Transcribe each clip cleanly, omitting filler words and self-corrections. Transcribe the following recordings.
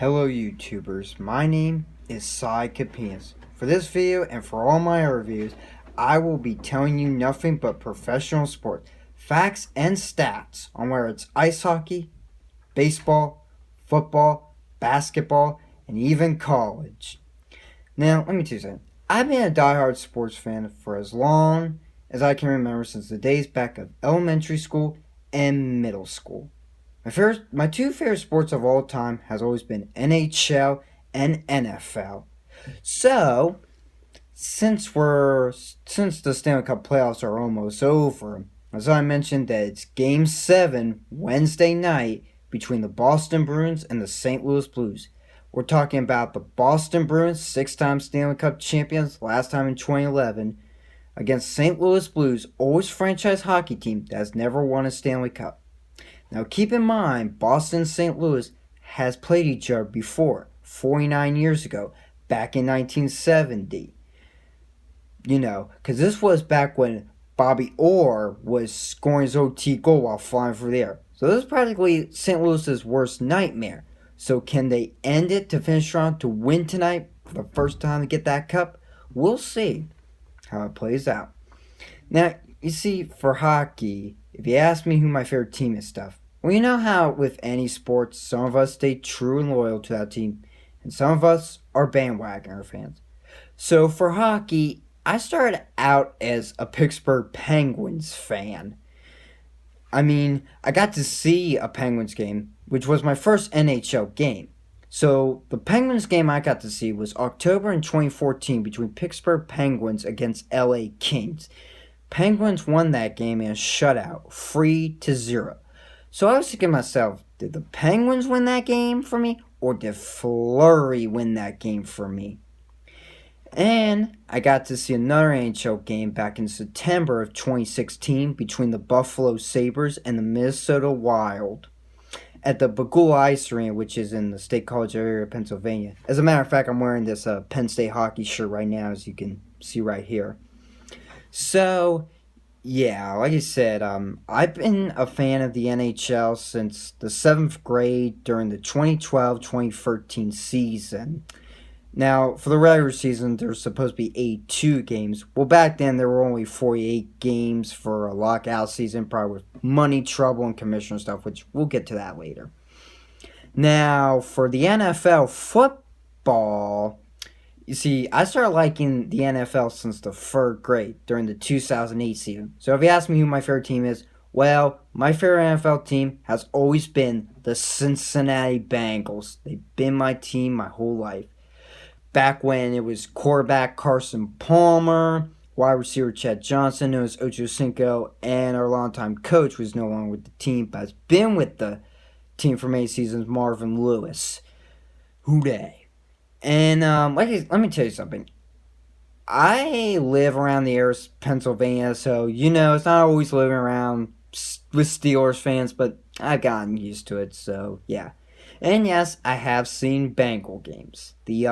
Hello YouTubers, my name is Cy Capinas. For this video and for all my reviews, I will be telling you nothing but professional sports, facts and stats on whether it's ice hockey, baseball, football, basketball, and even college. Now, let me tell you something. I've been a diehard sports fan for as long as I can remember, since the days back of elementary school and middle school. My two favorite sports of all time has always been NHL and NFL. So, since the Stanley Cup playoffs are almost over, as I mentioned that it's Game 7 Wednesday night between the Boston Bruins and the St. Louis Blues. We're talking about the Boston Bruins, 6-time Stanley Cup champions, last time in 2011, against St. Louis Blues, oldest franchise hockey team that has never won a Stanley Cup. Now keep in mind, Boston and St. Louis has played each other before, 49 years ago, back in 1970. Because this was back when Bobby Orr was scoring his OT goal while flying through the air. So this is practically St. Louis's worst nightmare. So can they end it to finish strong to win tonight for the first time to get that cup? We'll see how it plays out. Now, you see, for hockey, if you ask me who my favorite team is stuff, well, you know how with any sports, some of us stay true and loyal to that team, and some of us are bandwagoner fans. So for hockey, I started out as a Pittsburgh Penguins fan. I got to see a Penguins game, which was my first NHL game. So the Penguins game I got to see was October in 2014 between Pittsburgh Penguins against LA Kings. Penguins won that game in a shutout, 3-0. So I was thinking to myself, did the Penguins win that game for me, or did Fleury win that game for me? And I got to see another NHL game back in September of 2016 between the Buffalo Sabres and the Minnesota Wild at the Bagula Ice Arena, which is in the State College area of Pennsylvania. As a matter of fact, I'm wearing this Penn State hockey shirt right now, as you can see right here. So, yeah, like I said, I've been a fan of the NHL since the 7th grade during the 2012-2013 season. Now, for the regular season, there's supposed to be 82 games. Well, back then, there were only 48 games for a lockout season, probably with money trouble and commissioner stuff, which we'll get to that later. Now, for the NFL football, you see, I started liking the NFL since the 3rd grade during the 2008 season. So if you ask me who my favorite team is, well, my favorite NFL team has always been the Cincinnati Bengals. They've been my team my whole life. Back when it was quarterback Carson Palmer, wide receiver Chad Johnson, known as Ocho Cinco, and our longtime coach was no longer with the team, but has been with the team for many seasons, Marvin Lewis. Hooray. And let me tell you something. I live around the area of Pennsylvania, so it's not always living around with Steelers fans, but I've gotten used to it, so yeah. And yes, I have seen Bengal games. The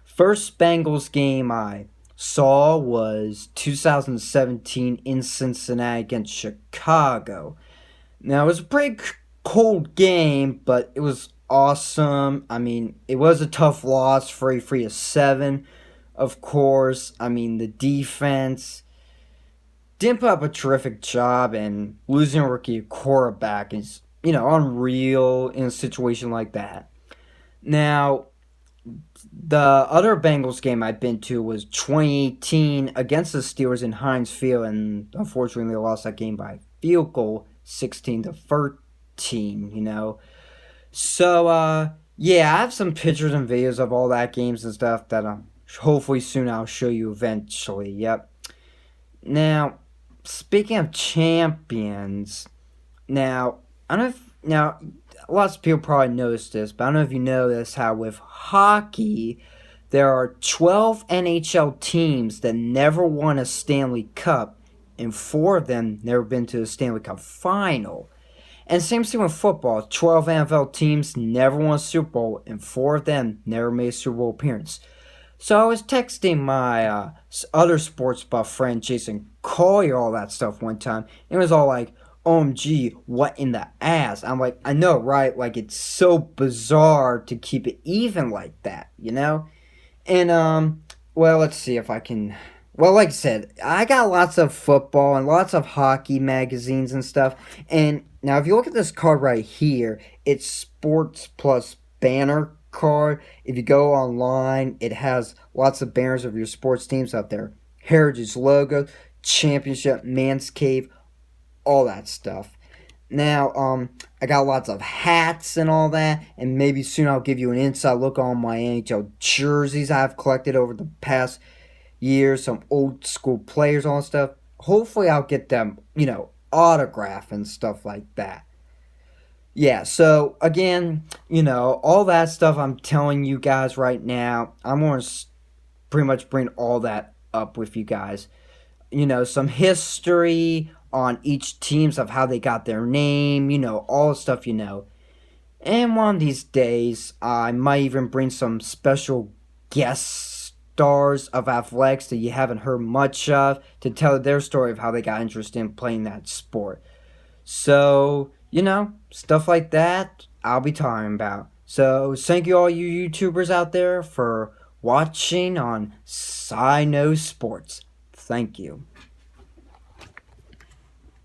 first Bengals game I saw was 2017 in Cincinnati against Chicago. Now, it was a pretty cold game, but it was awesome. It was a tough loss, 3-7, of course. The defense didn't put up a terrific job, and losing a rookie quarterback is unreal in a situation like that. Now, the other Bengals game I've been to was 2018 against the Steelers in Heinz Field, and unfortunately they lost that game by field goal, 16-13, So, yeah, I have some pictures and videos of all that games and stuff that hopefully soon I'll show you eventually, yep. Now, speaking of champions, lots of people probably noticed this, but I don't know if you know this, how with hockey, there are 12 NHL teams that never won a Stanley Cup, and 4 of them never been to the Stanley Cup final. And same thing with football, 12 NFL teams never won a Super Bowl, and 4 of them never made a Super Bowl appearance. So I was texting my other sports buff friend, Jason Collier, all that stuff one time, and it was all like, OMG, what in the ass? I'm like, I know, right? Like, it's so bizarre to keep it even like that, you know? And, well, let's see if I can. Well, like I said, I got lots of football and lots of hockey magazines and stuff. And now, if you look at this card right here, it's Sports Plus Banner card. If you go online, it has lots of banners of your sports teams out there. Heritage logo, championship, man's cave, all that stuff. Now, I got lots of hats and all that, and maybe soon I'll give you an inside look on my NHL jerseys I've collected over the past years, some old school players, all that stuff. Hopefully, I'll get them, autograph and stuff like that. Yeah, so again, all that stuff I'm telling you guys right now, I'm going to pretty much bring all that up with you guys. Some history on each teams of how they got their name, all the stuff. And one of these days, I might even bring some special guest stars of athletics that you haven't heard much of to tell their story of how they got interested in playing that sport. So, stuff like that I'll be talking about. So, thank you all you YouTubers out there for watching on Sci Knows Sports. Thank you.